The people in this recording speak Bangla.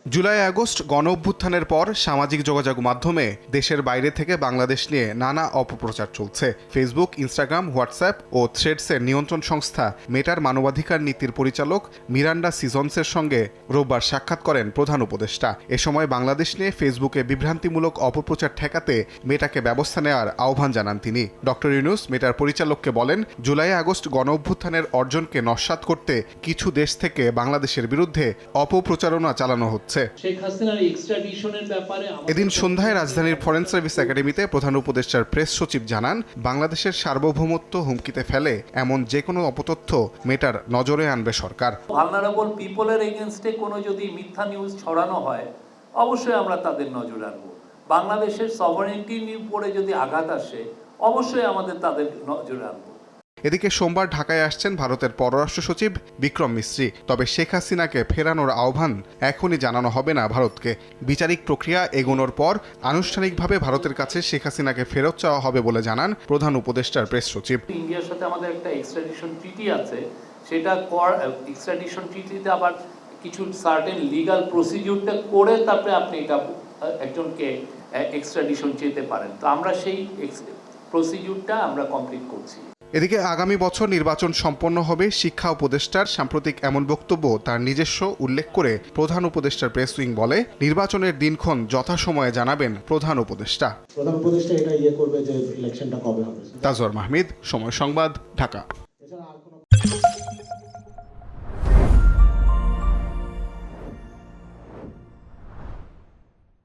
জুলাই আগস্ট গণ অভ্যুত্থানের পর সামাজিক যোগাযোগ মাধ্যমে দেশের বাইরে থেকে বাংলাদেশ নিয়ে নানা অপপ্রচার চলছে। ফেসবুক, ইনস্টাগ্রাম, হোয়াটসঅ্যাপ ও থ্রেডসের নিয়ন্ত্রণ সংস্থা মেটার মানবাধিকার নীতির পরিচালক মিরান্ডা সিজনসের সঙ্গে রোববার সাক্ষাৎ করেন প্রধান উপদেষ্টা। এ সময় বাংলাদেশ নিয়ে ফেসবুকে বিভ্রান্তিমূলক অপপ্রচার ঠেকাতে মেটাকে ব্যবস্থা নেওয়ার আহ্বান জানান তিনি। ডক্টর ইউনূস মেটার পরিচালককে বলেন, জুলাই আগস্ট গণ অভ্যুত্থানের অর্জনকে নস্যাৎ করতে কিছু দেশ থেকে বাংলাদেশের বিরুদ্ধে অপপ্রচারণা চালানো হচ্ছে। এদিন সন্ধ্যায় রাজধানীর ফরেন সার্ভিস একাডেমিতে প্রধান উপদেষ্টার প্রেস সচিব জানান, বাংলাদেশের সার্বভৌমত্ব হুমকিতে ফেলে এমন যে কোনো অপতথ্য মেটার নজরে আনবে সরকার। ভালনারেবল পিপলের এগেইনস্টে কোনো যদি মিথ্যা নিউজ ছড়ানো হয়, অবশ্যই আমরা তাদের নজরে আনবো। বাংলাদেশের সভারেন্টির উপরে যদি আঘাত আসে, অবশ্যই আমাদের তাদের নজরে আনবো। এদিকে সোমবার ঢাকায় আসছেন ভারতের পররাষ্ট্র সচিব বিক্রম মিশ্রি। তবে শেখ হাসিনাকে ফেরানোর আহ্বান এখনই জানানো হবে না ভারতকে। বিচারিক প্রক্রিয়া এগোনোর পর আনুষ্ঠানিকভাবে ভারতের কাছে শেখ হাসিনাকে ফেরত চাওয়া হবে বলে জানান প্রধান উপদেষ্টার প্রেস সচিব। ইন্ডিয়ার সাথে আমাদের একটা এক্সট্রাডিশন ট্রিটি আছে, সেটা এক্সট্রাডিশন ট্রিটিতে আবার কিছু সার্টেন লিগাল প্রসিডিউরটা করে তারপরে আপনি এটা একজনকে এক্সট্রাডিশন চেতে পারেন। তো আমরা সেই প্রসিডিউরটা আমরা কমপ্লিট করছি। এদিকে আগামী বছর নির্বাচন সম্পন্ন হবে। শিক্ষা উপদেষ্টার সাম্প্রতিক এমন বক্তব্য তার নিজস্ব উল্লেখ করে প্রধান উপদেষ্টার প্রেস উইং বলে, নির্বাচনের দিনক্ষণ যথাসময়ে জানাবেন প্রধান উপদেষ্টা। প্রধান উপদেষ্টা এটা করবে যে ইলেকশনটা কবে হবে। তাজওয়ার মাহমুদ, সময় সংবাদ, ঢাকা।